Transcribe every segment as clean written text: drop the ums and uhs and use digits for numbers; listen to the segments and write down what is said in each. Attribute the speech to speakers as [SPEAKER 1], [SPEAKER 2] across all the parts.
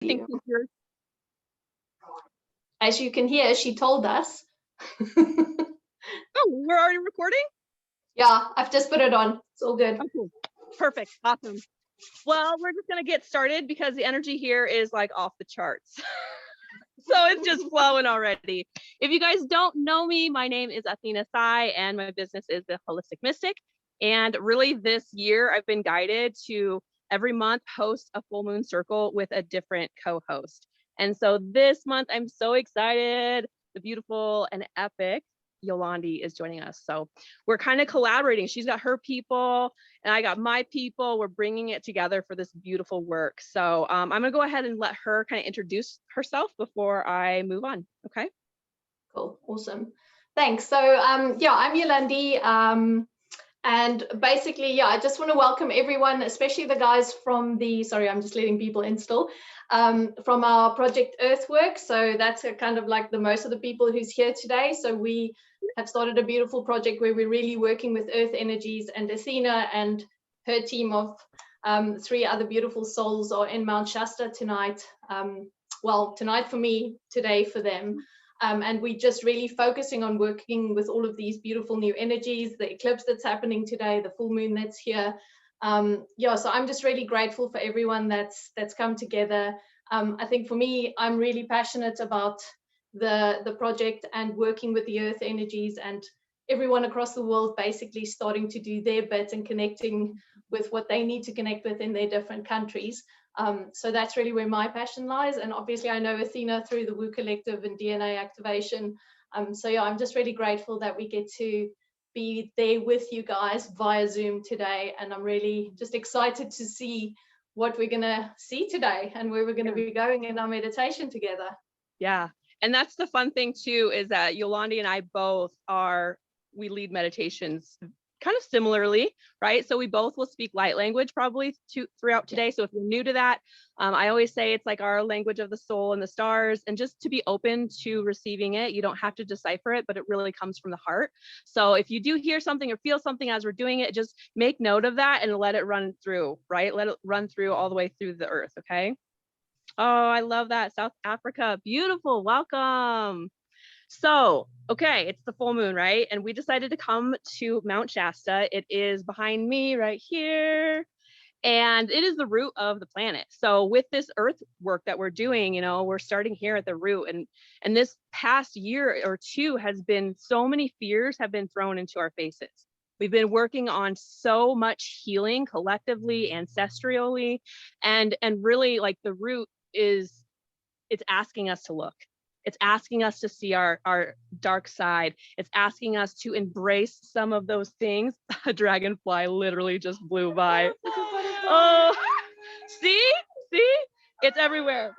[SPEAKER 1] think
[SPEAKER 2] you.
[SPEAKER 1] you're...
[SPEAKER 2] As you can hear, she told us.
[SPEAKER 1] Oh, we're already recording?
[SPEAKER 2] Yeah, I've just put it on. It's all good.
[SPEAKER 1] Oh, cool. Perfect. Awesome. Well, we're just going to get started because the energy here is like off the charts. So it's just flowing already. If you guys don't know me, my name is Athena and my business is The Holistic Mystic. And really this year I've been guided to every month host a full moon circle with a different co-host. And so this month I'm so excited. The beautiful and epic Yolandi is joining us. So we're kind of collaborating. She's got her people and I got my people. We're bringing it together for this beautiful work. So I'm going to go ahead and let her kind of introduce herself before I move on. Okay.
[SPEAKER 2] Cool. Awesome. Thanks. So yeah, I'm Yolandi. And basically, yeah, I just want to welcome everyone, especially the guys from the, sorry, I'm just letting people in still, from our Project Earthwork. So that's kind of like the most of the people who's here today. So we have started a beautiful project where we're really working with earth energies, and Athena and her team of 3 other beautiful souls are in Mount Shasta tonight. Well, tonight for me, today for them. And we're just really focusing on working with all of these beautiful new energies, the eclipse that's happening today, the full moon that's here. Yeah, so I'm just really grateful for everyone that's come together. I think for me, I'm really passionate about the project and working with the earth energies and everyone across the world basically starting to do their bit and connecting with what they need to connect with in their different countries. So that's really where my passion lies. And obviously I know Athena through the Woo Collective and DNA activation. So yeah, I'm just really grateful that we get to be there with you guys via Zoom today. And I'm really just excited to see what we're gonna see today and where we're gonna be going in our meditation together.
[SPEAKER 1] Yeah. And that's the fun thing too, is that Yolandi and I both we lead meditations kind of similarly, right? So we both will speak light language probably throughout today. So if you're new to that, I always say it's like our language of the soul and the stars, and just to be open to receiving it. You don't have to decipher it, but it really comes from the heart. So if you do hear something or feel something as we're doing it, just make note of that and let it run through, right? Let it run through all the way through the earth, okay? Oh, I love that. South Africa, beautiful, welcome. So, okay, it's the full moon, right? And we decided to come to Mount Shasta. It is behind me right here. And it is the root of the planet. So with this earth work that we're doing, we're starting here at the root. And this past year or two has been, so many fears have been thrown into our faces. We've been working on so much healing collectively, ancestrally, and really like the root it's asking us to look. It's asking us to see our dark side. It's asking us to embrace some of those things. A dragonfly literally just blew by. Oh, see, it's everywhere.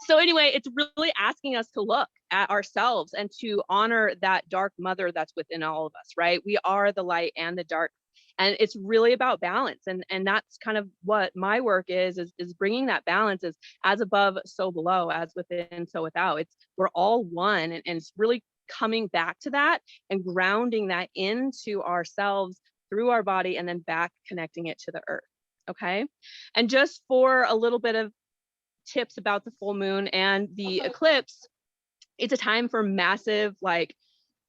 [SPEAKER 1] So anyway, it's really asking us to look at ourselves and to honor that dark mother that's within all of us, right? We are the light and the dark. And it's really about balance. And that's kind of what my work is bringing that balance, is as above, so below, as within, so without. We're all one. And it's really coming back to that and grounding that into ourselves through our body, and then back connecting it to the earth. Okay. And just for a little bit of tips about the full moon and the eclipse, it's a time for massive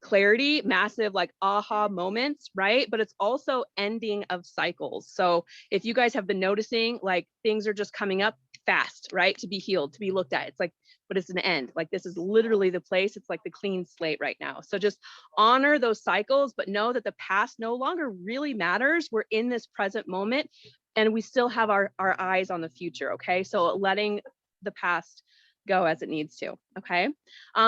[SPEAKER 1] clarity, massive aha moments, right? But it's also ending of cycles. So if you guys have been noticing, things are just coming up fast, right? To be healed, to be looked at. It's but it's an end. This is literally the place. It's like the clean slate right now. So just honor those cycles, but know that the past no longer really matters. We're in this present moment and we still have our eyes on the future. Okay. So letting the past go as it needs to. Okay.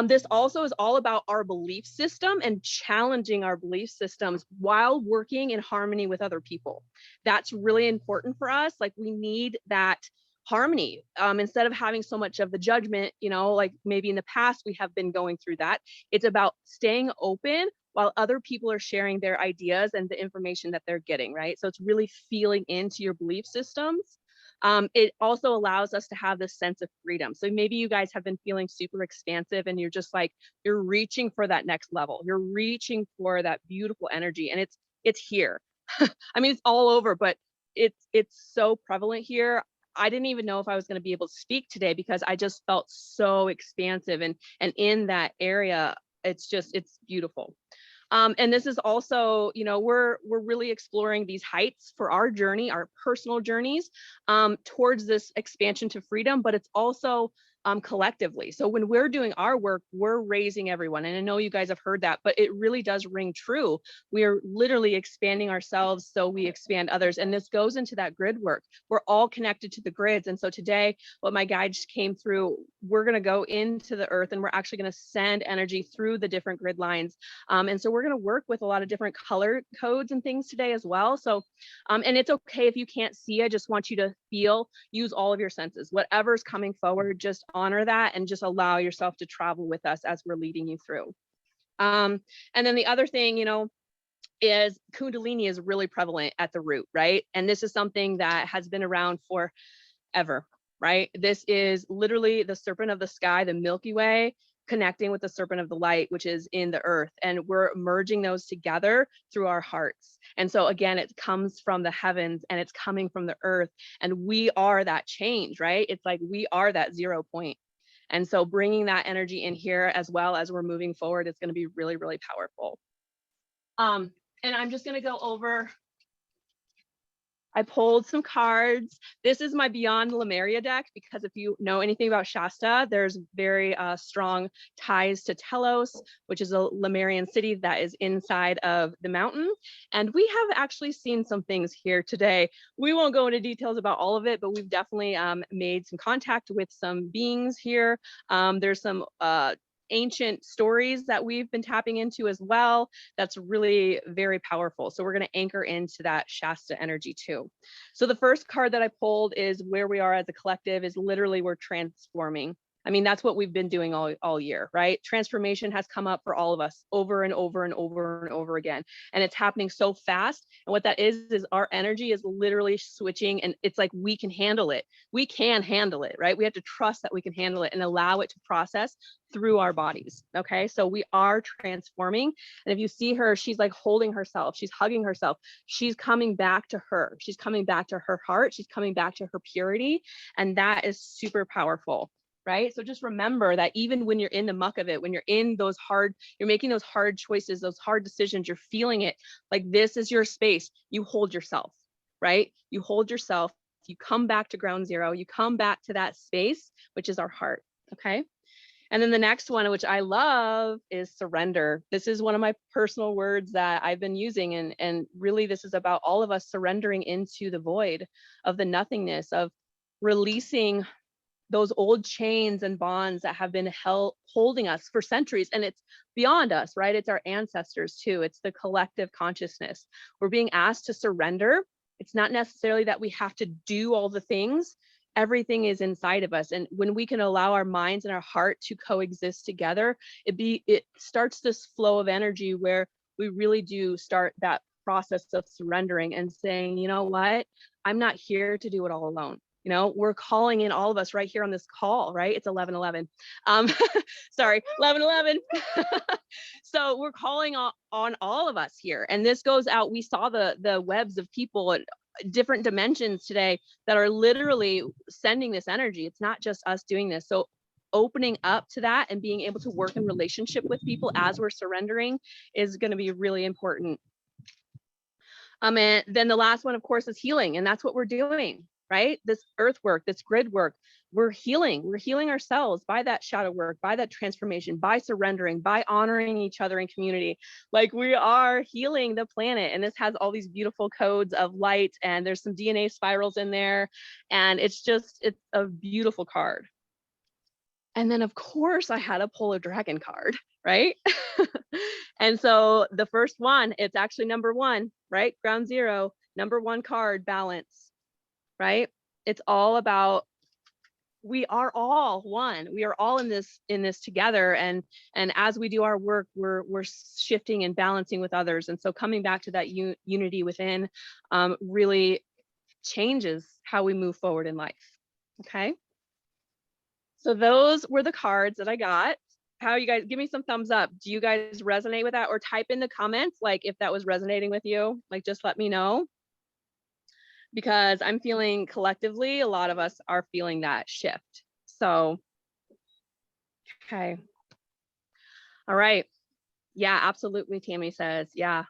[SPEAKER 1] This also is all about our belief system and challenging our belief systems while working in harmony with other people. That's really important for us. We need that harmony, instead of having so much of the judgment, maybe in the past we have been going through that. It's about staying open while other people are sharing their ideas and the information that they're getting, right? So it's really feeling into your belief systems. It also allows us to have this sense of freedom. So maybe you guys have been feeling super expansive and you're just you're reaching for that next level. You're reaching for that beautiful energy, and it's here. I mean, it's all over, but it's so prevalent here. I didn't even know if I was going to be able to speak today because I just felt so expansive and in that area. It's beautiful. And this is also, we're really exploring these heights for our journey, our personal journeys, towards this expansion to freedom, but it's also collectively. So when we're doing our work, we're raising everyone. And I know you guys have heard that, but it really does ring true. We are literally expanding ourselves so we expand others. And this goes into that grid work. We're all connected to the grids. And so today, what my guide just came through, we're going to go into the earth and we're actually going to send energy through the different grid lines. And so we're going to work with a lot of different color codes and things today as well. So, and it's okay if you can't see. I just want you to feel, use all of your senses, whatever's coming forward, just honor that and just allow yourself to travel with us as we're leading you through. And then the other thing, is Kundalini is really prevalent at the root, right? And this is something that has been around forever, right? This is literally the serpent of the sky, the Milky Way, connecting with the serpent of the light, which is in the earth. And we're merging those together through our hearts. And so again, it comes from the heavens and it's coming from the earth. And we are that change, right? It's like we are that 0 point. And so bringing that energy in here as well as we're moving forward, it's going to be really, really powerful. And I'm just going to go over, I pulled some cards. This is my Beyond Lemuria deck, because if you know anything about Shasta, there's very strong ties to Telos, which is a Lemurian city that is inside of the mountain. And we have actually seen some things here today. We won't go into details about all of it, but we've definitely made some contact with some beings here. There's some ancient stories that we've been tapping into as well. That's really very powerful. So we're going to anchor into that Shasta energy too. So the first card that I pulled is where we are as a collective is literally we're transforming. I mean, that's what we've been doing all year, right? Transformation has come up for all of us over and over and over and over again. And it's happening so fast. And what that is our energy is literally switching, and it's like we can handle it. We can handle it, right? We have to trust that we can handle it and allow it to process through our bodies. Okay. So we are transforming. And if you see her, she's like holding herself, she's hugging herself. She's coming back to her. She's coming back to her heart. She's coming back to her purity. And that is super powerful. Right? So just remember that even when you're in the muck of it, when you're in those you're making those hard choices, those hard decisions, you're feeling it, like this is your space. You hold yourself, right? You hold yourself, you come back to ground zero, you come back to that space, which is our heart. Okay. And then the next one, which I love, is surrender. This is one of my personal words that I've been using. And really, this is about all of us surrendering into the void of the nothingness, of releasing those old chains and bonds that have been holding us for centuries. And it's beyond us, right? It's our ancestors too. It's the collective consciousness. We're being asked to surrender. It's not necessarily that we have to do all the things. Everything is inside of us. And when we can allow our minds and our heart to coexist together, it starts this flow of energy where we really do start that process of surrendering and saying, you know what? I'm not here to do it all alone. We're calling in all of us right here on this call, right? It's 11:11. Sorry, 11:11. So we're calling on all of us here. And this goes out. We saw the webs of people at different dimensions today that are literally sending this energy. It's not just us doing this. So opening up to that and being able to work in relationship with people as we're surrendering is going to be really important. And then the last one, of course, is healing. And that's what we're doing. Right? This earth work, this grid work, we're healing ourselves by that shadow work, by that transformation, by surrendering, by honoring each other in community. Like we are healing the planet. And this has all these beautiful codes of light, and there's some DNA spirals in there. And it's a beautiful card. And then of course I had to pull a dragon card, right? And so the first one, it's actually number 1, right? Ground zero, number 1 card, balance. Right? It's all about, we are all one. We are all in this together. And as we do our work, we're shifting and balancing with others. And so coming back to that unity within really changes how we move forward in life. Okay. So those were the cards that I got. How you guys, give me some thumbs up. Do you guys resonate with that? Or type in the comments, like if that was resonating with you, like just let me know. because I'm feeling collectively, a lot of us are feeling that shift. So, okay. All right. Yeah, absolutely. Tammy says, yeah.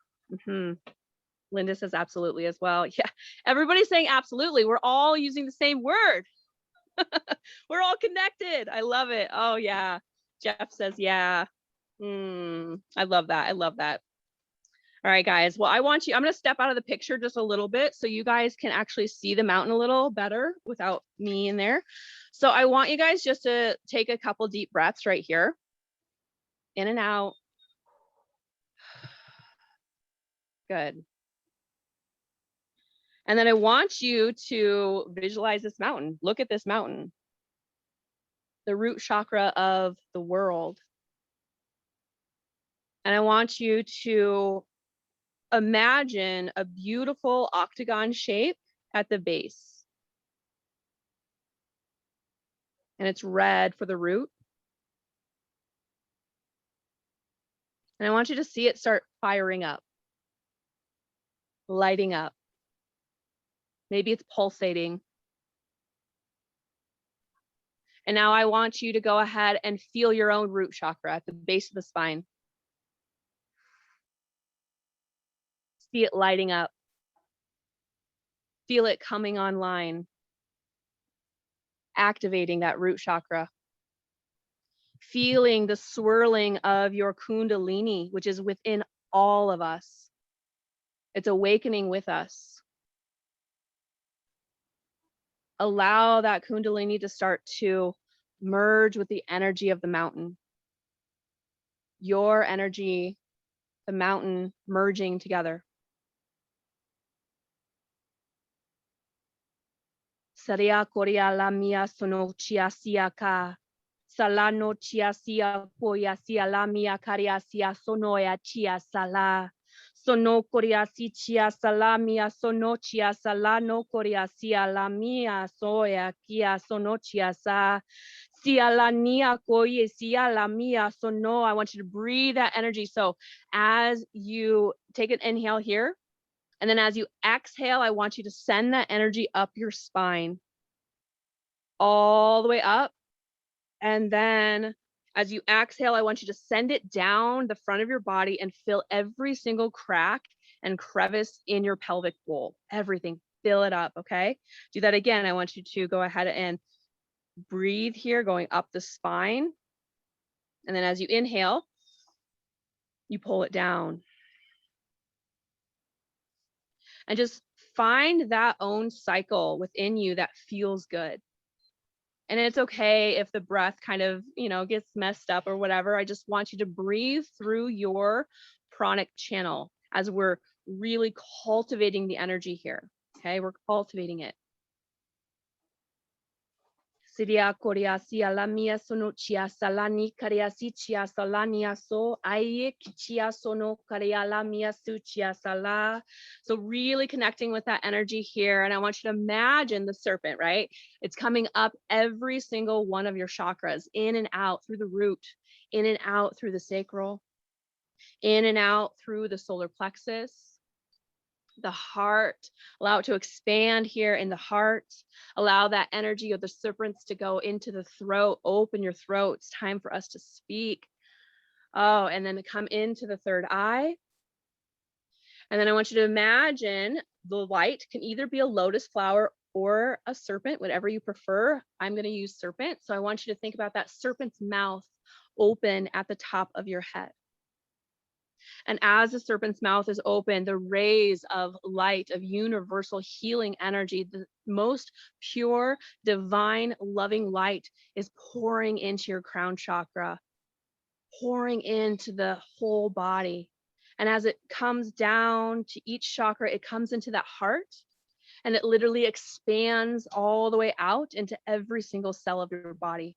[SPEAKER 1] Linda says absolutely as well. Yeah, everybody's saying absolutely. We're all using the same word. We're all connected. I love it. Oh yeah. Jeff says, yeah. I love that. I love that. All right, guys. Well, I'm going to step out of the picture just a little bit so you guys can actually see the mountain a little better without me in there. So I want you guys just to take a couple deep breaths right here. In and out. Good. And then I want you to visualize this mountain. Look at this mountain, the root chakra of the world. And I want you to imagine a beautiful octagon shape at the base. And it's red for the root. And I want you to see it start firing up, lighting up. Maybe it's pulsating. And now I want you to go ahead and feel your own root chakra at the base of the spine. See it lighting up. Feel it coming online, activating that root chakra. Feeling the swirling of your kundalini, which is within all of us. It's awakening with us. Allow that kundalini to start to merge with the energy of the mountain. Your energy, the mountain merging together. Saria koria la mia sono chia sia ka. Salano chia sia poya sia la mia karia sia sonoya chia sala. Sono koria si chia salamia sono chia salano koria sia la mia soya kia sono chia sa. Sia la nia koye sia la mia sono. I want you to breathe that energy. So as you take an inhale here, and then as you exhale, I want you to send that energy up your spine, all the way up. And then as you exhale, I want you to send it down the front of your body and fill every single crack and crevice in your pelvic bowl. Everything, fill it up, okay? Do that again. I want you to go ahead and breathe here, going up the spine. And then as you inhale, you pull it down. And just find that own cycle within you that feels good. And it's okay if the breath kind of, gets messed up or whatever. I just want you to breathe through your pranic channel as we're really cultivating the energy here. Okay, we're cultivating it. Siria koria sia la mia sono chia salani karia si chia salania so aye chia sono karia la mia su chia sala. So really connecting with that energy here. And I want you to imagine the serpent, right? It's coming up every single one of your chakras, in and out through the root, in and out through the sacral, in and out through the solar plexus, the heart. Allow it to expand here in the heart. Allow that energy of the serpents to go into the throat. Open your throat. It's time for us to speak. Oh, and then to come into the third eye. And then I want you to imagine the light can either be a lotus flower or a serpent, whatever you prefer. I'm going to use serpent. So I want you to think about that serpent's mouth open at the top of your head. And as the serpent's mouth is open, the rays of light, of universal healing energy, the most pure, divine, loving light is pouring into your crown chakra, pouring into the whole body. And as it comes down to each chakra, it comes into that heart, and it literally expands all the way out into every single cell of your body.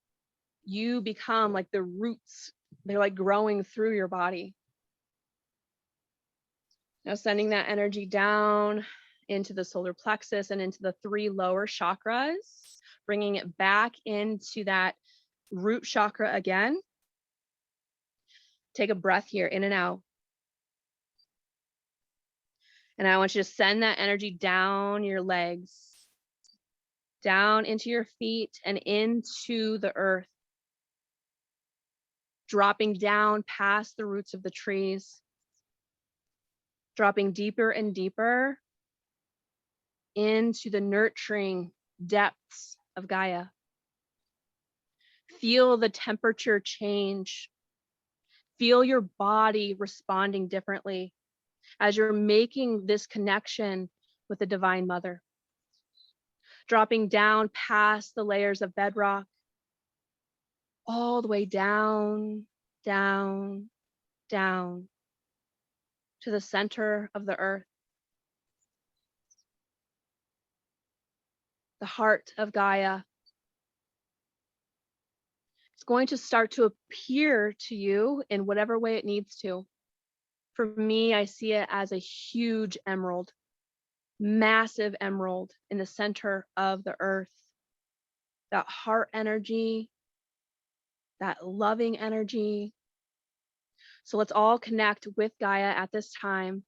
[SPEAKER 1] You become like the roots. They're like growing through your body. Now sending that energy down into the solar plexus and into the 3 lower chakras, bringing it back into that root chakra again. Take a breath here, in and out. And I want you to send that energy down your legs, down into your feet and into the earth, dropping down past the roots of the trees, dropping deeper and deeper into the nurturing depths of Gaia. Feel the temperature change. Feel your body responding differently as you're making this connection with the Divine Mother. Dropping down past the layers of bedrock, all the way down, down, down to the center of the earth, the heart of Gaia. It's going to start to appear to you in whatever way it needs to. For me, I see it as a huge emerald, massive emerald in the center of the earth. That heart energy, that loving energy. So let's all connect with Gaia at this time.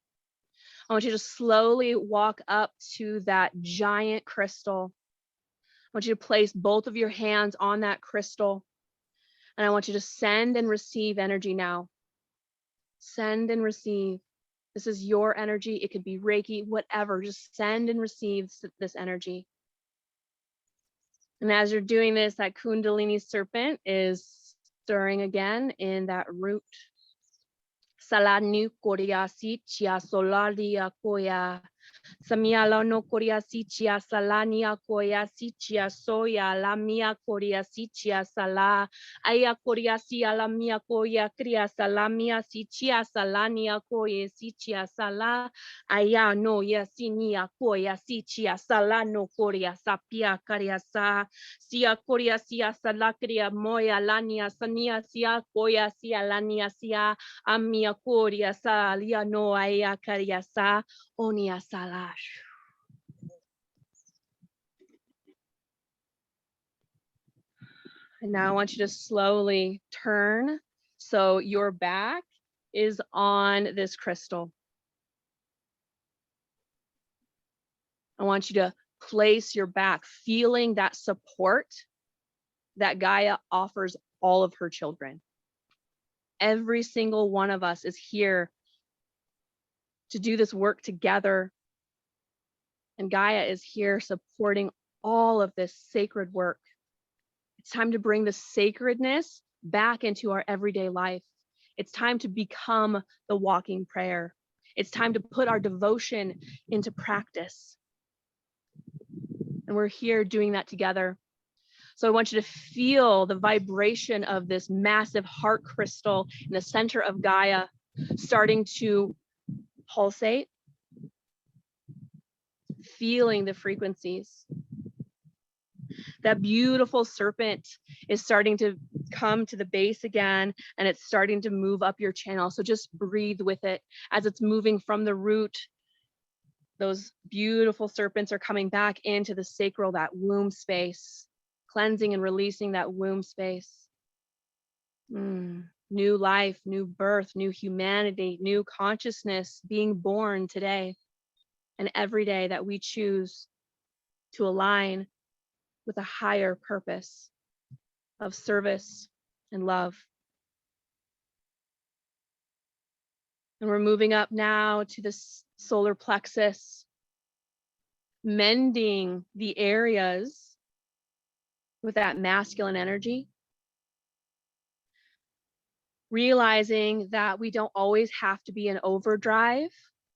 [SPEAKER 1] I want you to slowly walk up to that giant crystal. I want you to place both of your hands on that crystal. And I want you to send and receive energy now. Send and receive. This is your energy. It could be Reiki, whatever. Just send and receive this energy. And as you're doing this, that Kundalini serpent is stirring again in that root. Salani koria si chia solaria koya. Samiala no koria sichia salania koya sichia soya la mia koria sichia sala aya koria sia la mia koya kria salamia sichia salania koya sichia sala aya no ya sinia koya sichia sala no koria sapia karia sa sia koria sia sala kria moya lania sania sia koya sia lania sia amia koria salia no aya karia sa Onia Salash. And now I want you to slowly turn so your back is on this crystal. I want you to place your back, feeling that support that Gaia offers all of her children. Every single one of us is here to do this work together. And Gaia is here supporting all of this sacred work. It's time to bring the sacredness back into our everyday life. It's time to become the walking prayer. It's time to put our devotion into practice. And we're here doing that together. So I want you to feel the vibration of this massive heart crystal in the center of Gaia starting to pulsate, feeling the frequencies. That beautiful serpent is starting to come to the base again, and it's starting to move up your channel. So just breathe with it as it's moving from the root. Those beautiful serpents are coming back into the sacral, that womb space, cleansing and releasing that womb space. New life, new birth, new humanity, new consciousness being born today and every day that we choose to align with a higher purpose of service and love. And we're moving up now to the solar plexus, mending the areas with that masculine energy, realizing that we don't always have to be in overdrive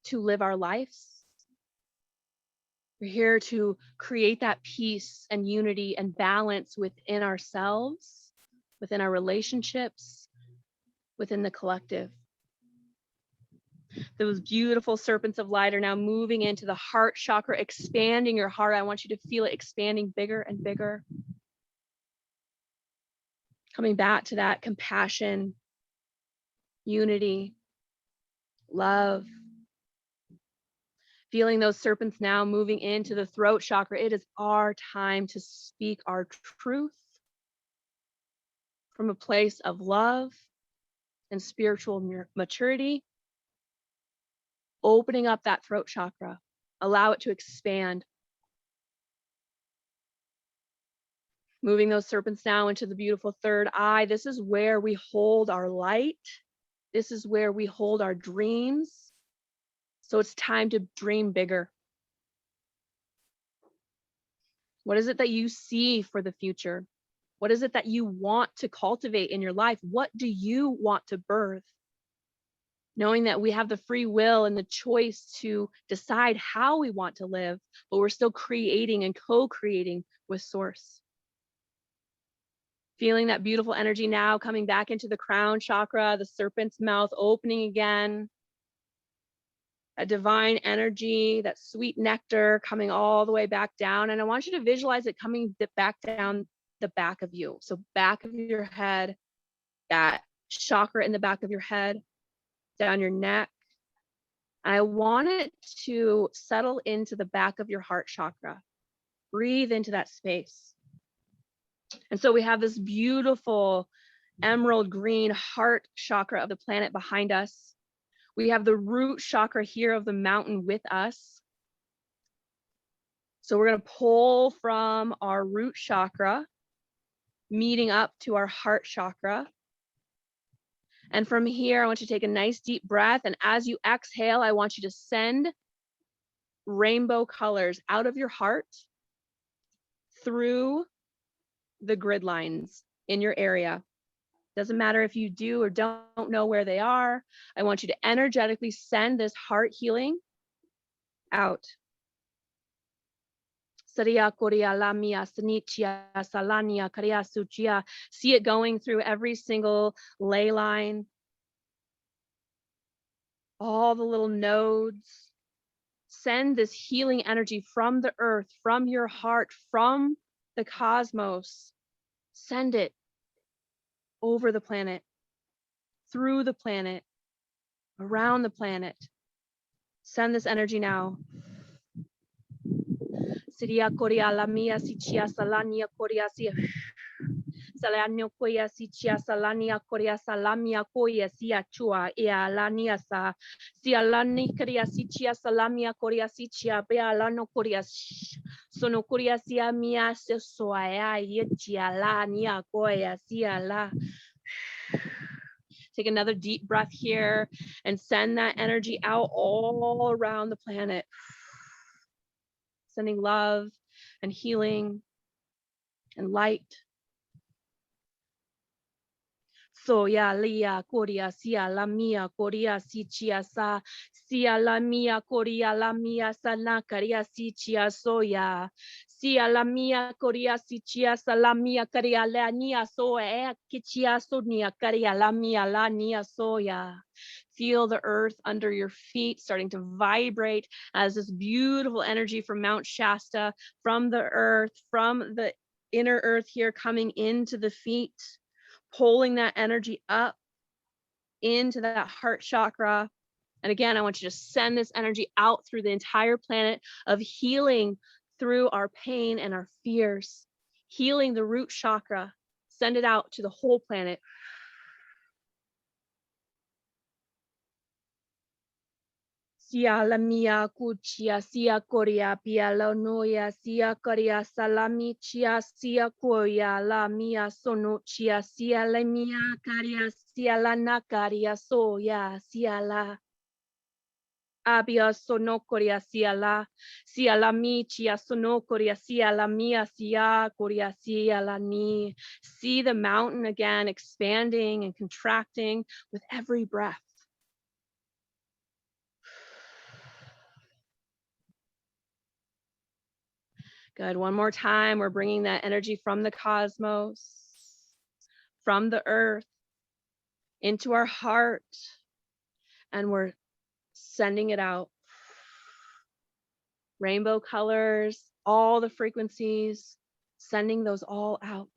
[SPEAKER 1] to live our lives. We're here to create that peace and unity and balance within ourselves, within our relationships, within the collective. Those beautiful serpents of light are now moving into the heart chakra, expanding your heart. I want you to feel it expanding bigger and bigger. Coming back to that compassion, unity, love. Feeling those serpents now moving into the throat chakra. It is our time to speak our truth from a place of love and spiritual maturity. opening up that throat chakra. Allow it to expand. Moving those serpents now into the beautiful third eye. This is where we hold our light. This is where we hold our dreams. So it's time to dream bigger. What is it that you see for the future? What is it that you want to cultivate in your life? What do you want to birth? Knowing that we have the free will and the choice to decide how we want to live, but we're still creating and co-creating with Source. Feeling that beautiful energy now coming back into the crown chakra, the serpent's mouth opening again. A divine energy, that sweet nectar coming all the way back down. And I want you to visualize it coming back down the back of you. So back of your head, that chakra in the back of your head, down your neck. And I want it to settle into the back of your heart chakra. Breathe into that space. And so we have this beautiful emerald green heart chakra of the planet behind us. We have the root chakra here of the mountain with us. So we're going to pull from our root chakra, meeting up to our heart chakra. And from here, I want you to take a nice deep breath. And as you exhale, I want you to send rainbow colors out of your heart through the grid lines in your area. Doesn't matter if you do or don't know where they are. I want you to energetically send this heart healing out. See it going through every single ley line, all the little nodes. Send this healing energy from the earth, from your heart, from the cosmos. Send it over the planet, through the planet, around the planet. Send this energy now. Siria Korea Lamia Sichia Salania Korea Sia Salanio Koya Sichia Salania Korea Salamia Koya Sia Chua Ea Lania Sa Sia Lani Korea Sichia Salamia Korea Sichia Bea Lano Korea Sono Korea Sia Mia Soaya Yechia Lania Koya Sia La. Take another deep breath here and send that energy out all around the planet. Sending love and healing and light. Soya lia koria sia la mia koria sichia sa sia la mia koria la mia sana karia sichia soya sia la mia koria sichia sa la mia karia la nia soya kichia sonia karia la mia la nia soya. Feel the earth under your feet starting to vibrate as this beautiful energy from Mount Shasta, from the earth, from the inner earth here coming into the feet. Pulling that energy up into that heart chakra. And again, I want you to send this energy out through the entire planet of healing through our pain and our fears, healing the root chakra. Send it out to the whole planet. Sia la mia kuchia sia korea pia la noya sia korea salami chia sia koya la mia sono chia sia la mia karia sia la nakaria soya sia la abia sono korea sia la mi chia sono korea sia la mia sia korea sia la ni. See the mountain again expanding and contracting with every breath. Good. One more time. We're bringing that energy from the cosmos, from the earth, into our heart, and we're sending it out. Rainbow colors, all the frequencies, sending those all out.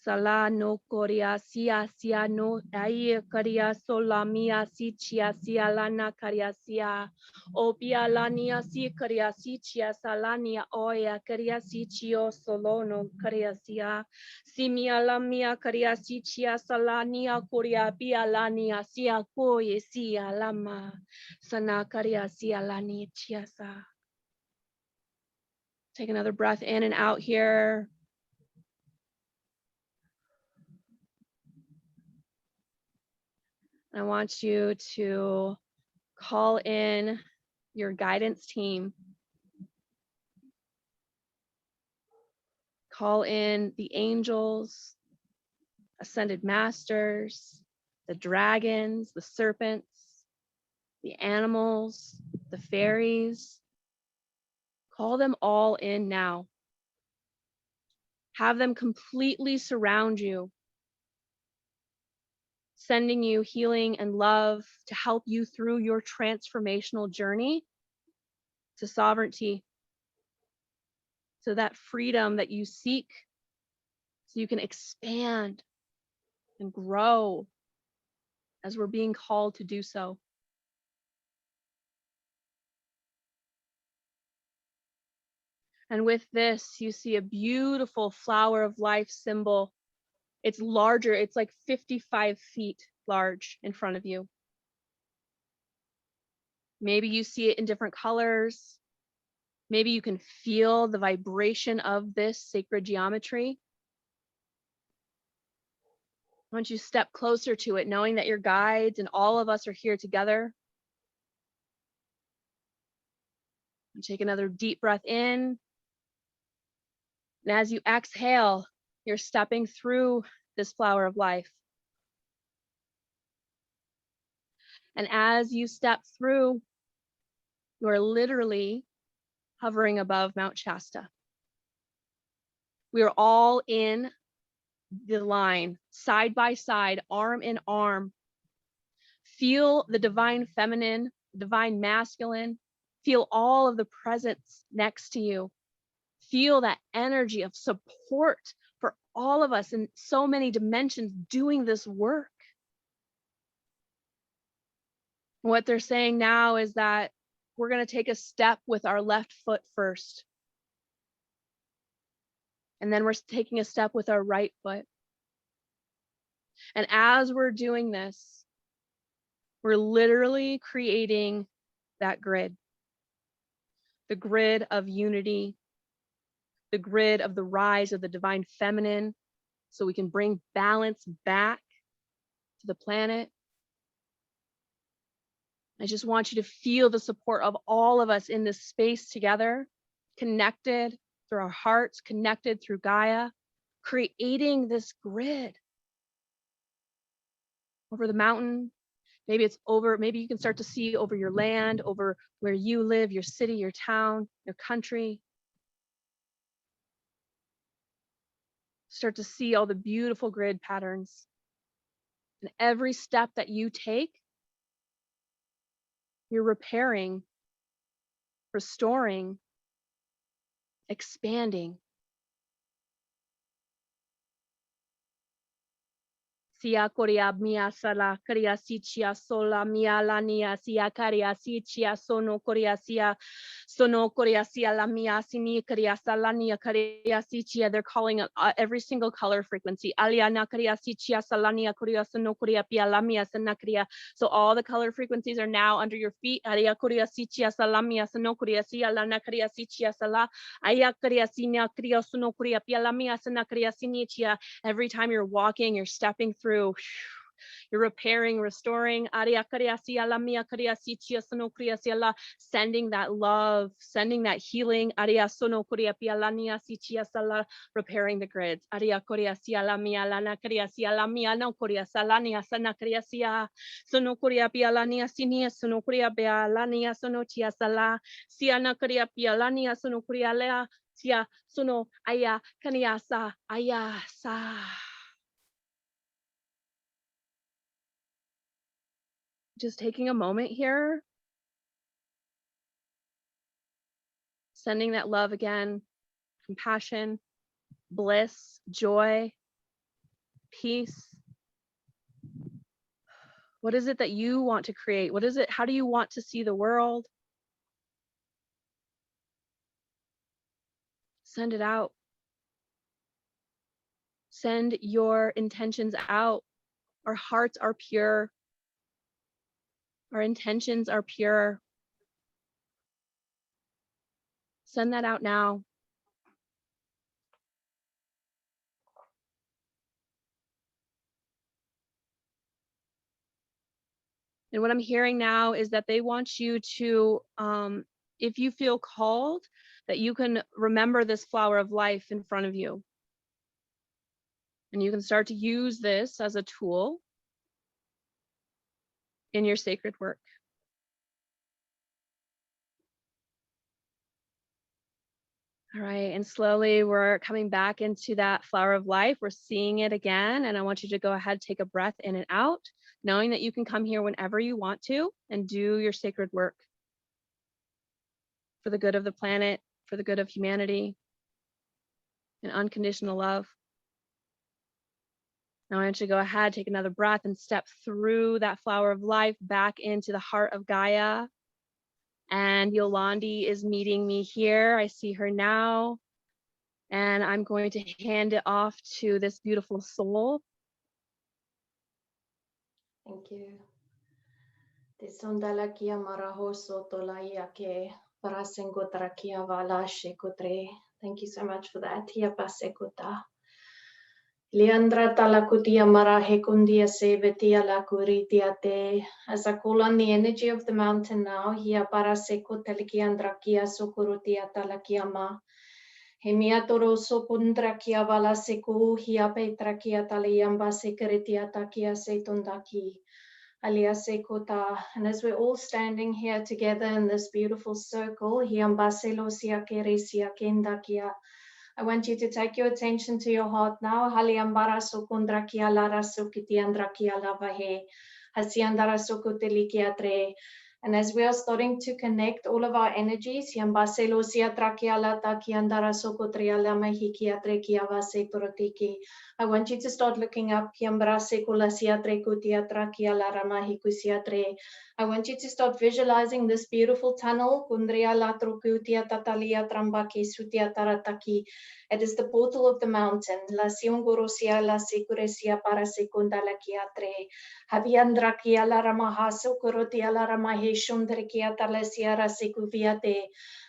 [SPEAKER 1] Sala no koria sia sia no ai karia sola mia si chia sia lana karia sia opia lania si karia si chia salania oya karia si chio solono karia sia simia la mia karia si chia salania koria pia lania sia koye sia lama sana karia sia lani chia sa. Take another breath in and out here. I want you to call in your guidance team. Call in the angels, ascended masters, the dragons, the serpents, the animals, the fairies. Call them all in now. Have them completely surround you, sending you healing and love to help you through your transformational journey to sovereignty, to that freedom that you seek, so you can expand and grow as we're being called to do so. And with this, you see a beautiful flower of life symbol. It's larger, it's like 55 feet large in front of you. Maybe you see it in different colors. Maybe you can feel the vibration of this sacred geometry. Once you step closer to it, knowing that your guides and all of us are here together. And take another deep breath in. And as you exhale, you're stepping through this flower of life. And as you step through, you are literally hovering above Mount Shasta. We are all in the line, side by side, arm in arm. Feel the divine feminine, divine masculine. Feel all of the presence next to you. Feel that energy of support for all of us in so many dimensions doing this work. What they're saying now is that we're going to take a step with our left foot first. And then we're taking a step with our right foot. And as we're doing this, we're literally creating that grid, the grid of unity, the grid of the rise of the divine feminine, so we can bring balance back to the planet. I just want you to feel the support of all of us in this space together, connected through our hearts, connected through Gaia, creating this grid over the mountain. Maybe it's over, maybe you can start to see over your land, over where you live, your city, your town, your country. Start to see all the beautiful grid patterns. And every step that you take, you're repairing, restoring, expanding. Sia koria mia sala karia sichia sola mia lania sia karia sichia sono koria sia la mia sini karia salania karia sichia. They're calling every single color frequency. Aliana karia sichia salania koria sono koria pia la mia sana karia. So all the color frequencies are now under your feet. Aria koria sichia salamia sono koria sia lana karia sichia sala aya karia sinia karia sono koria pia la mia sana karia sinichia. Every time you're walking, you're stepping through. You're repairing, restoring, sending that love, sending that healing, repairing the grids. Just taking a moment here, sending that love again, compassion, bliss, joy, peace? What is it that you want to create? What is it? How do you want to see the world? Send it out. Send your intentions out. Our hearts are pure. Our intentions are pure. Send that out now. And what I'm hearing now is that they want you to, if you feel called, that you can remember this flower of life in front of you. And you can start to use this as a tool in your sacred work. All right, and slowly we're coming back into that flower of life. We're seeing it again, and I want you to go ahead, take a breath in and out, knowing that you can come here whenever you want to and do your sacred work for the good of the planet, for the good of humanity, and unconditional love. Now I want you to go ahead, take another breath, and step through that flower of life back into the heart of Gaia. And Yolandi is meeting me here. I see her now. And I'm going to hand it off to this beautiful soul.
[SPEAKER 2] Thank you. Te sondala kia maraho sotolai ake parasengo tarakia valashe kotre. Thank you so much for that. Tia pasekota. Leandra talakutia marahe kundia sevetia la kuritia te. As I call on the energy of the mountain now, hia paraseko telekiandra kia sokurutia talakiama. He mia toro sopundra kia vala seku hia petra kia taliamba sekretia takia setondaki. Alia sekota. And as we're all standing here together in this beautiful circle, hiambaselo sia keresia kendakia. I want you to take your attention to your heart now. Haliambara sokundra kia lara sokitiandra kia lavahe. Hasiandara sokotelikia tre. And as we are starting to connect all of our energies, hiambaselo sia trakia lata kiandara sokotria lamahi kia tre kia vase torotiki. I want you to start looking up. I want you to start visualizing this beautiful tunnel. It is the portal of the mountain.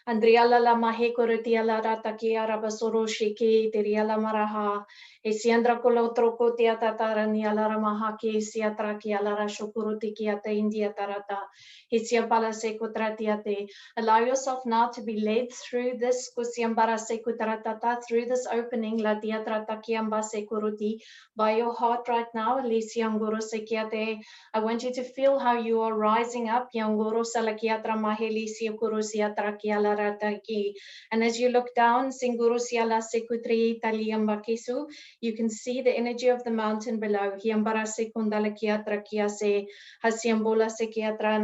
[SPEAKER 2] Andriala la mahe korotia la ratakia rabasoro shiki teriala maraha. Esiandra kolotro tia tatarania la ramaha ki siatraki ala rashokuruti ki ata india tarata. Hisia palase kotratiate. Allow yourself now to be led through this kusiambara sekutaratata, through this opening la tiatrata kiamba sekuruti by your heart right now. Lisiangoro sekiate. I want you to feel how you are rising up. Yangoro salakiatra maheli siakurusia trakiala rataki. And as you look down, singurusiala sekutri taliamba kisu. You can see the energy of the mountain below. And I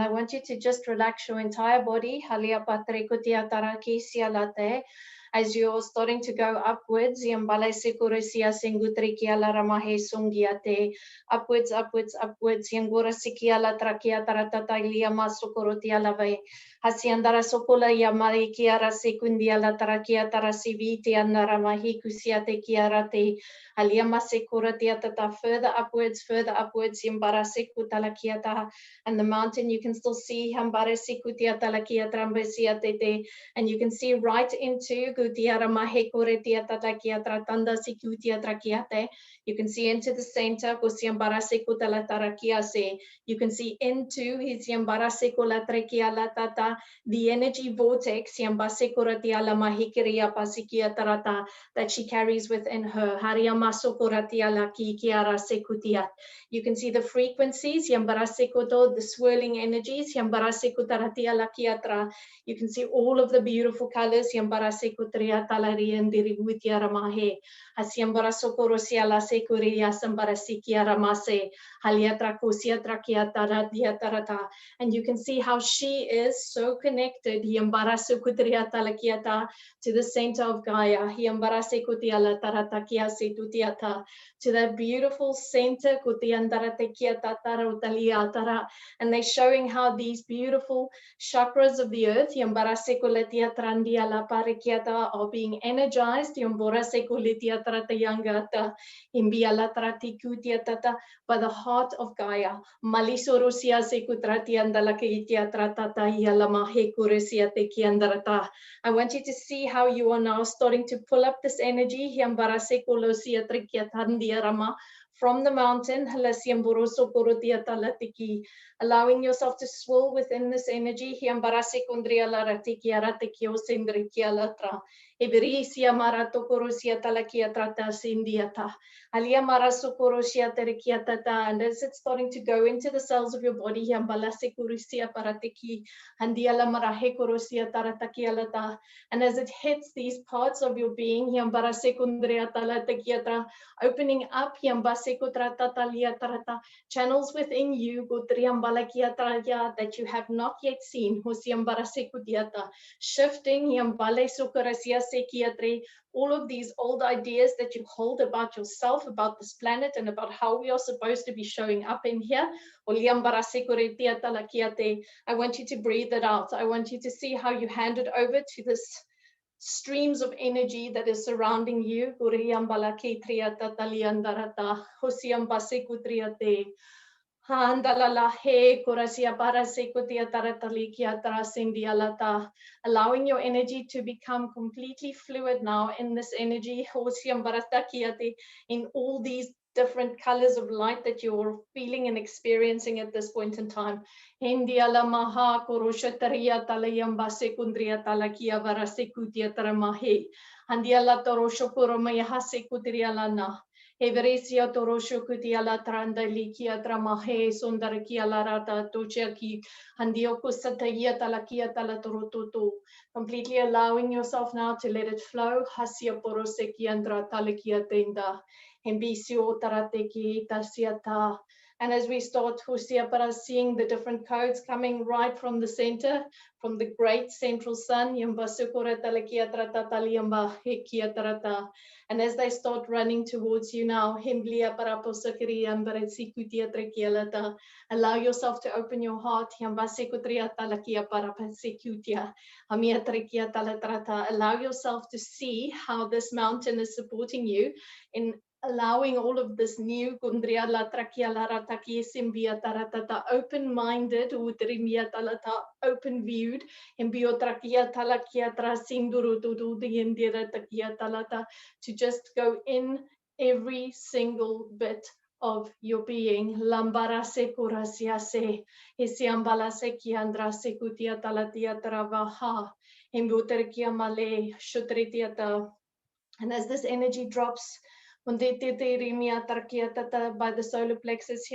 [SPEAKER 2] want you to just relax your entire body. As you're starting to go upwards, upwards, upwards, upwards. Hasiandara sokola ya marikiara secundia la tarakia tarasiviti andara mahikusiate kiarate aliama sekuratia tata further upwards, yambara sekutalakiata. And the mountain you can still see hambare sekutia talakia trambesiate, and you can see right into gutiara mahekuretia talakia tratanda sekutia trakiate. You can see into the center kusiambara sekutala tarakia se. You can see into his yambara sekula trekia la tata. The energy vortex that she carries within her. You can see the frequencies, the swirling energies. You can see all of the beautiful colors. And you can see how she is so connected to the center of Gaia, to that beautiful center, and they're showing how these beautiful chakras of the earth are being energized by the heart of Gaia. I want you to see how you are now starting to pull up this energy from the mountain, allowing yourself to swirl within this energy. Iberisia maratokorosia talakia trata sindiata. Alia marasokorosia terekiatata. And as it's starting to go into the cells of your body, yambalasekurusia parateki, handiala marahekorosia taratakialata. And as it hits these parts of your being, yambarasekundria talatekiatra, opening up yambasekutratatalia tarata, channels within you gudriambalakiatraya that you have not yet seen, husiambarasekudiata, shifting yambalesukorasia sekiatre, all of these old ideas that you hold about yourself, about this planet, and about how we are supposed to be showing up in here. I want you to breathe it out. I want you to see how you hand it over to this streams of energy that is surrounding you. Allowing your energy to become completely fluid now in this energy, in all these different colors of light that you're feeling and experiencing at this point in time. Everesia torosho kutiala tranda likia tramahe sondarakia larata tochiaki handioko sataya talakia talatorototo. Completely allowing yourself now to let it flow. Hasia poroseki andra talakia tenda. Embisio tarateki tasiata. And as we start Husiapara seeing the different codes coming right from the center, from the great central sun, and as they start running towards you now, allow yourself to open your heart. Allow yourself to see how this mountain is supporting you in allowing all of this new open-minded, open-viewed, to just go in every single bit of your being. Lambarase kurasiase, isiambalase kiandrase kutia talatia travaha, imbuterkia male, shutritiata. And as this energy drops, by the solar plexus,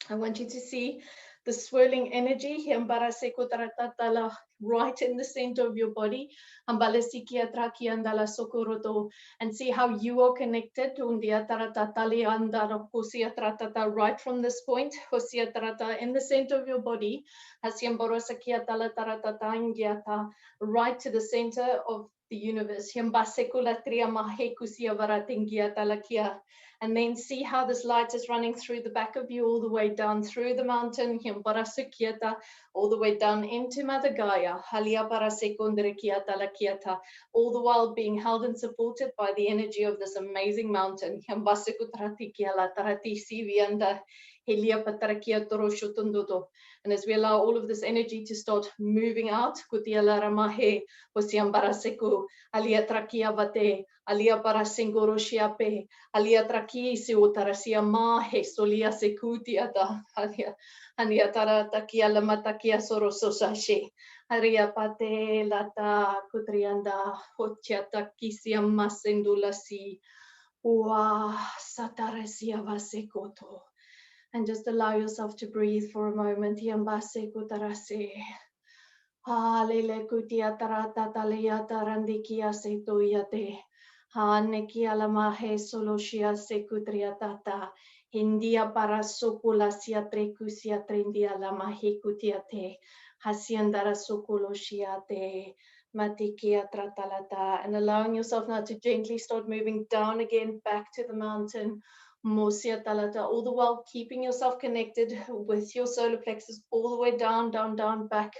[SPEAKER 2] I want you to see the swirling energy right in the center of your body, and see how you are connected right from this point in the center of your body, right to the center of the universe. And then see how this light is running through the back of you, all the way down through the mountain, all the way down into Mother Gaia, all the while being held and supported by the energy of this amazing mountain. And as we allow all of this energy to start moving out, alia para singoroshiape, alia traki si utarasia mahe solia secutiata, alia taratakia lamatakia sorososashi, aria pate lata kutrianda, hotiata kisia masendulasi, wa satarasia vasekoto. And just allow yourself to breathe for a moment. Yambase kutarase. Halele kutia tarata talia tarandikia setuyate. Hanekia lamahe soloshia sekutria tata. Hindia para sokula siatre kusia trendia lama hekutiate. Hasiandara sokolo shiate. Matikia tratalata. And allowing yourself now to gently start moving down again, back to the mountain. Mosia talata, all the while keeping yourself connected with your solar plexus, all the way down, down, down, back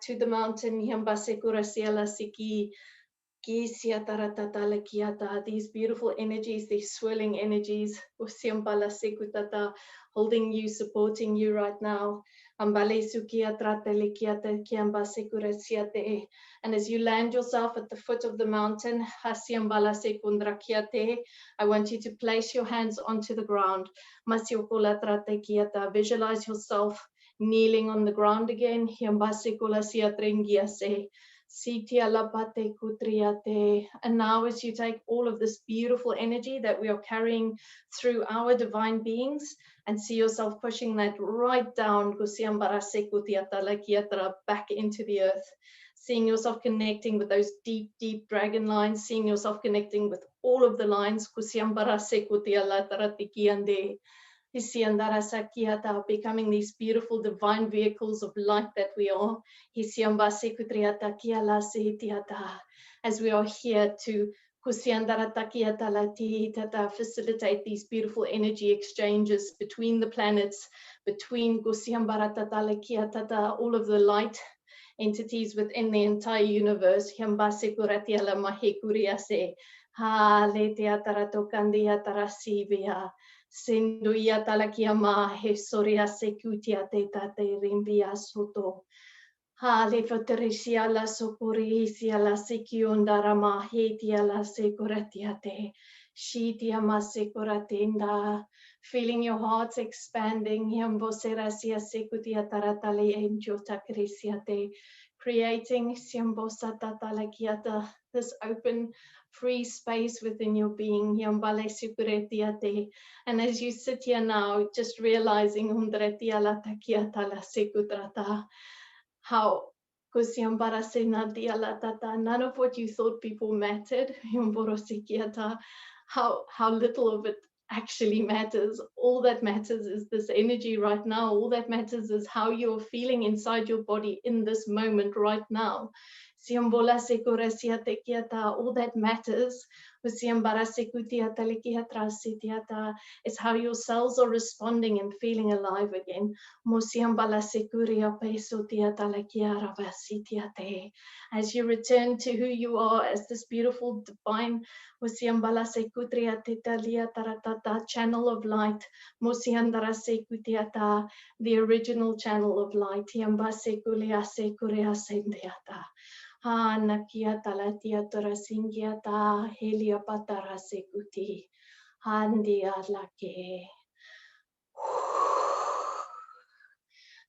[SPEAKER 2] to the mountain. Hiambase kurasiela siki. These beautiful energies, these swirling energies, holding you, supporting you right now. And as you land yourself at the foot of the mountain, I want you to place your hands onto the ground. Visualize yourself kneeling on the ground again. And now as you take all of this beautiful energy that we are carrying through our divine beings and see yourself pushing that right down back into the earth, seeing yourself connecting with those deep, deep dragon lines, seeing yourself connecting with all of the lines, becoming these beautiful divine vehicles of light that we are. As we are here to facilitate these beautiful energy exchanges between the planets, between all of the light entities within the entire universe. Senduia talakia ma he soria secutia te tate rimbia soto. Hale foterisia la socorisia la sekiondara ma hetia la securatiate. Shitia ma securatenda. Feeling your hearts expanding. Hiamboserasia secutia taratale enjota crisiate. Creating siambosata talakiata. This open free space within your being. And as you sit here now, just realizing how none of what you thought before mattered. How little of it actually matters. All that matters is this energy right now. All that matters is how you're feeling inside your body in this moment right now. All that matters is how your cells are responding and feeling alive again. As you return to who you are as this beautiful divine channel of light, the original channel of light. Nakiata latia torasingiata helia patara sekuti handia lake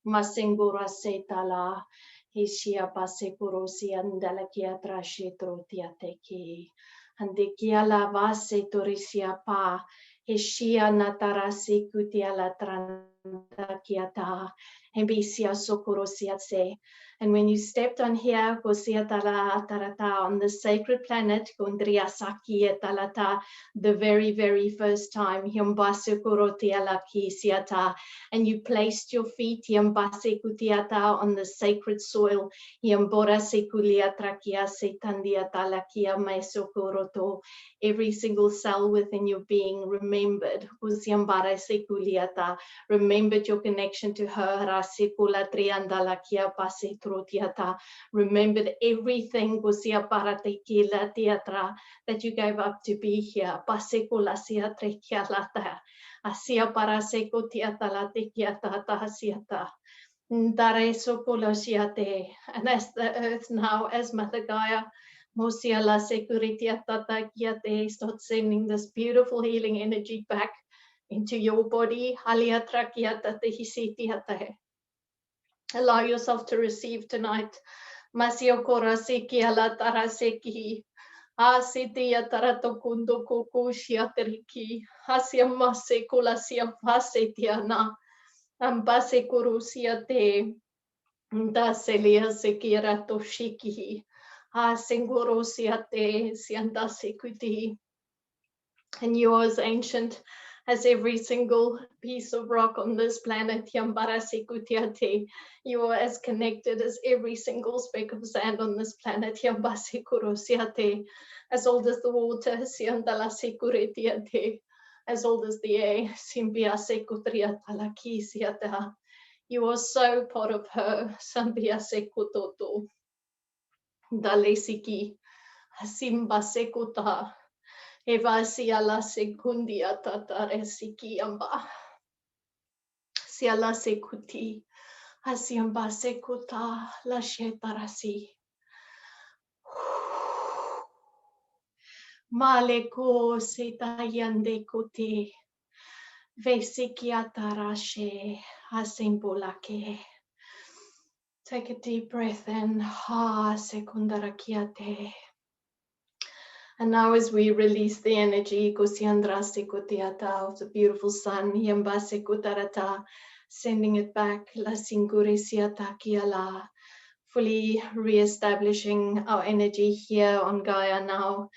[SPEAKER 2] masengura setala hisia pasekurosi andalakia trashitro tiateki andekia la vase torisia pa hisia natarasi kutia la trandakiata embisia sokorosiatse. And when you stepped on here, on the sacred planet, the very, very first time, and you placed your feet on the sacred soil, every single cell within your being remembered your connection to her. Remembered everything that you gave up to be here. And as the earth now, as Mother Gaia, start sending this beautiful healing energy back into your body. Allow yourself to receive tonight. Asitia tarato kundo kokushia teriki. Hasia mase kolasia vasetiana. Ambase kurusia te. Daselia sekira toshiki. Asengorosia te siandase kuti. And yours, ancient as every single piece of rock on this planet. Yambara sekutiate. You are as connected as every single speck of sand on this planet. Yambase kurosiate. As old as the water. Siandala sekuretiate. As old as the air. Simbia sekutriatalaki siata. You are so part of her. Sambia sekutoto. Dalesiki. Simba sekuta. Eva siala sekundia tatare siki amba. Siala sekuti. Hasiamba sekuta la shetarasi. Maleko setayande kuti. Vesikiatarashe. Hasimbolake. Take a deep breath in. Ha sekundarakiate. And now as we release the energy, Kosiandra Sekutiata of the beautiful sun, Yamba Sekutarata, sending it back, La Singurisiata Kiala, fully re-establishing our energy here on Gaia now.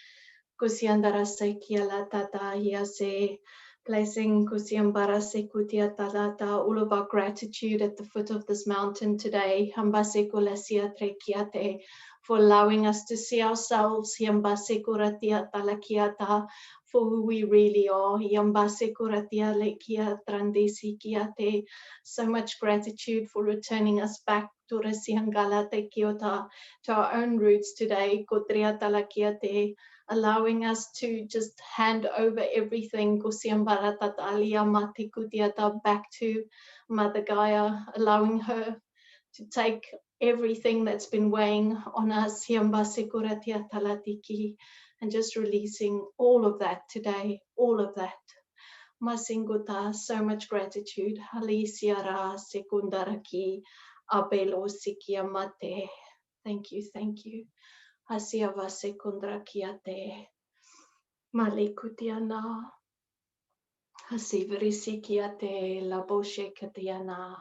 [SPEAKER 2] Kosiandara Sekiala Tata Hiase, placing Kosiambara Sekutiata Tata, all of our gratitude at the foot of this mountain today. Hamba Sekulasia Trekiate, for allowing us to see ourselves, Yambase Kuratia Talakiata, for who we really are. Yambase Kuratia Lekia Trandesi Kiate. So much gratitude for returning us back to Resiangala Tekiota, to our own roots today, Kotria Talakiate, allowing us to just hand over everything, Kusiambara Tatalia Matikutiata, back to Mother Gaia, allowing her to take everything that's been weighing on us, and just releasing all of that today, all of that. Masinguta, so much gratitude. Halisiara sekundaraki abelo sikiamate. Thank you, thank you. Hasiava sekundrakiate. Malikutiana. Hasiveri sikiate laboshe katiana.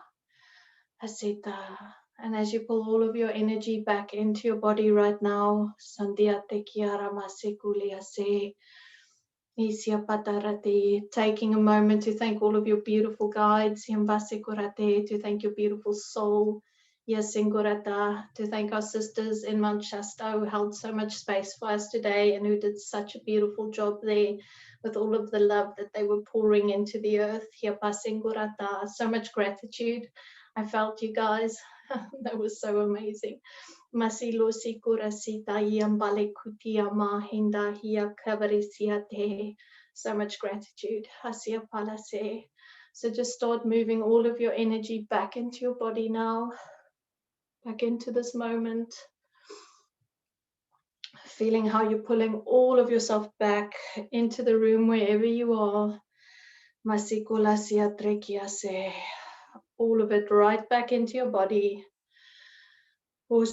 [SPEAKER 2] Hasita. And as you pull all of your energy back into your body right now, Sandiate Kiara Masekuliase, Isia Patarate, taking a moment to thank all of your beautiful guides, Yambasekurate, to thank your beautiful soul, Yasingurata, to thank our sisters in Mount Shasta who held so much space for us today and who did such a beautiful job there with all of the love that they were pouring into the earth. Yapasingurata, so much gratitude. I felt you guys. That was so amazing. Masilo sikura sita yambale kutia mahinda hia kavarisiate. So much gratitude. Hasia palase. So just start moving all of your energy back into your body now. Back into this moment. Feeling how you're pulling all of yourself back into the room wherever you are. Masikula siatrekiase. All of it right back into your body. And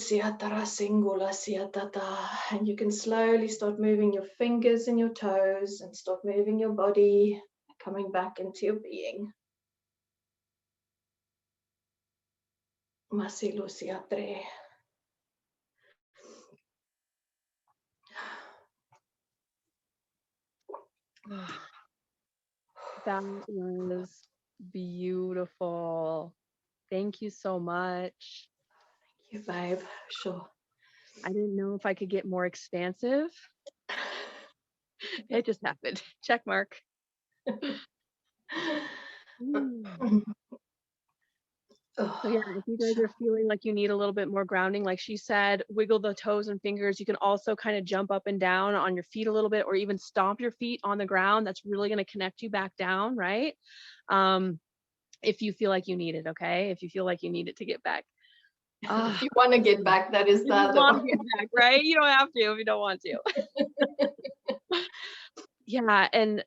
[SPEAKER 2] you can slowly start moving your fingers and your toes and start moving your body, coming back into your being.
[SPEAKER 1] That was beautiful. Thank you so much.
[SPEAKER 2] Thank you, babe. Sure.
[SPEAKER 1] I didn't know if I could get more expansive. It just happened. Check mark. So yeah, if you guys are feeling like you need a little bit more grounding, like she said, wiggle the toes and fingers. You can also kind of jump up and down on your feet a little bit, or even stomp your feet on the ground. That's really going to connect you back down, right? If you feel like you need it, okay? If you feel like you need it to get back.
[SPEAKER 2] If you want to get back, that is
[SPEAKER 1] you want to get back, right? You don't have to if you don't want to. Yeah, and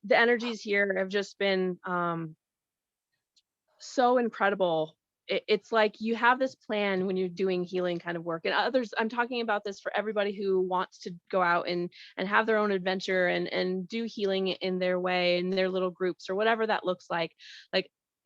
[SPEAKER 1] the energies here have just been so incredible. It's like you have this plan when you're doing healing kind of work, and others, I'm talking about this for everybody who wants to go out and have their own adventure and do healing in their way, in their little groups or whatever that looks like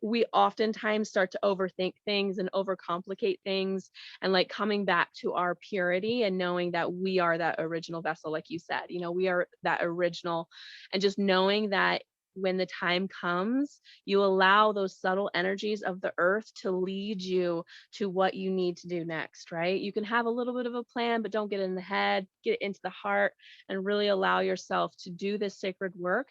[SPEAKER 1] we oftentimes start to overthink things and overcomplicate things, and like coming back to our purity and knowing that we are that original vessel, like you said, we are that original, and just knowing that when the time comes, you allow those subtle energies of the earth to lead you to what you need to do next, right? You can have a little bit of a plan, but don't get in the head, get into the heart, and really allow yourself to do this sacred work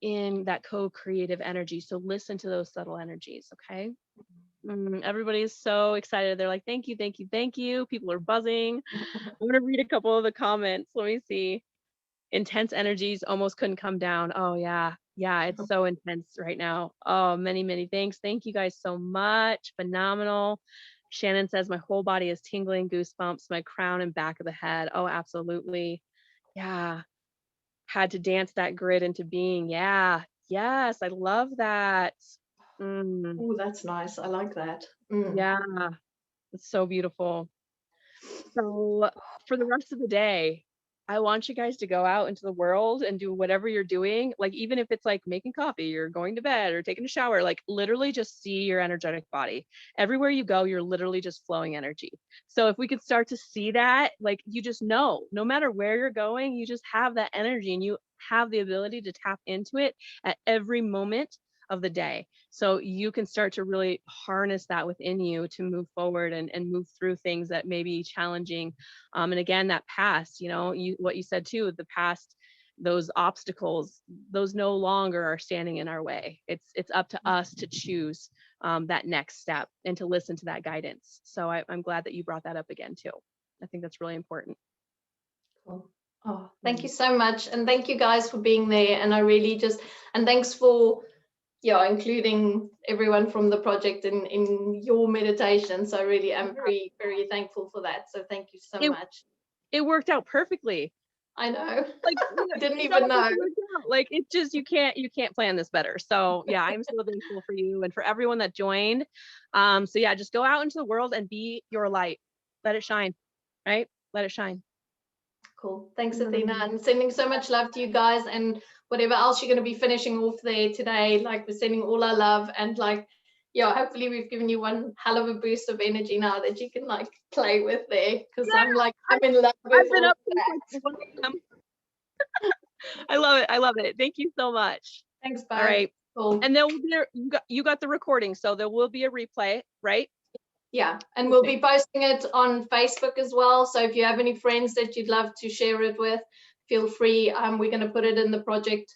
[SPEAKER 1] in that co-creative energy. So listen to those subtle energies, okay? Everybody is so excited. They're like, thank you, thank you, thank you. People are buzzing. I'm going to read a couple of the comments. Let me see. Intense energies almost couldn't come down. Oh, yeah. Yeah, it's so intense right now. Oh, many, many thanks. Thank you guys so much. Phenomenal. Shannon says, my whole body is tingling, goosebumps, my crown and back of the head. Oh, absolutely. Yeah. Had to dance that grid into being. Yeah. Yes. I love that. Mm,
[SPEAKER 2] Oh, that's nice. I like that. Mm.
[SPEAKER 1] yeah. It's so beautiful. So for the rest of the day, I want you guys to go out into the world and do whatever you're doing. Like, even if it's like making coffee or going to bed or taking a shower, like literally just see your energetic body. Everywhere you go, you're literally just flowing energy. So if we could start to see that, like you just know, no matter where you're going, you just have that energy and you have the ability to tap into it at every moment of the day. So you can start to really harness that within you to move forward and move through things that may be challenging. And again, that past, what you said too, the past, those obstacles, those no longer are standing in our way. It's up to us to choose that next step and to listen to that guidance. So I'm glad that you brought that up again too. I think that's really important.
[SPEAKER 2] Cool. Oh, thank you so much. And thank you guys for being there. And I really and thanks for, including everyone from the project in your meditation. So I really am very, very thankful for that. So thank you so
[SPEAKER 1] It
[SPEAKER 2] much.
[SPEAKER 1] it worked out perfectly.
[SPEAKER 2] I know.
[SPEAKER 1] Like,
[SPEAKER 2] I didn't
[SPEAKER 1] it all
[SPEAKER 2] even
[SPEAKER 1] just
[SPEAKER 2] know.
[SPEAKER 1] worked out. Like, it just, you can't plan this better. So yeah, I'm so thankful for you and for everyone that joined. So yeah, just go out into the world and be your light. Let it shine, right? Let it shine.
[SPEAKER 2] Cool. Thanks, Athena.
[SPEAKER 1] Mm.
[SPEAKER 2] And sending so much love to you guys, and whatever else you're going to be finishing off there today. Like, we're sending all our love, and like, hopefully we've given you one hell of a boost of energy now that you can like play with there. Because
[SPEAKER 1] Yeah,
[SPEAKER 2] I'm in love with
[SPEAKER 1] I've been
[SPEAKER 2] all of
[SPEAKER 1] up since like
[SPEAKER 2] that.
[SPEAKER 1] 1 a.m. I love it. I love it. Thank you so much.
[SPEAKER 2] Thanks,
[SPEAKER 1] All
[SPEAKER 2] babe.
[SPEAKER 1] right.
[SPEAKER 2] Cool.
[SPEAKER 1] And there will be you got the recording, so there will be a replay, right?
[SPEAKER 2] Yeah, and we'll
[SPEAKER 1] Okay.
[SPEAKER 2] be posting it on Facebook as well. So if you have any friends that you'd love to share it with, feel free. We're going to put it in the project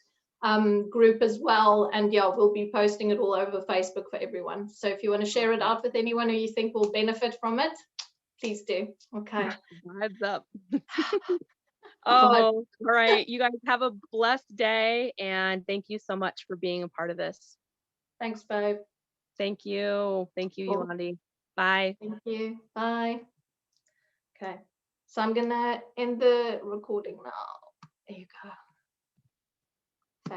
[SPEAKER 2] group as well. And yeah, we'll be posting it all over Facebook for everyone. So if you want to share it out with anyone who you think will benefit from it, please do. Okay.
[SPEAKER 1] Heads up.
[SPEAKER 2] Bye.
[SPEAKER 1] Oh, all right. You guys have a blessed day, and thank you so much for being a part of this.
[SPEAKER 2] Thanks, babe.
[SPEAKER 1] Thank you. Thank you,
[SPEAKER 2] Cool.
[SPEAKER 1] Yolandi. Bye.
[SPEAKER 2] Thank you. Bye. Okay. So I'm going to end the recording now. There you go.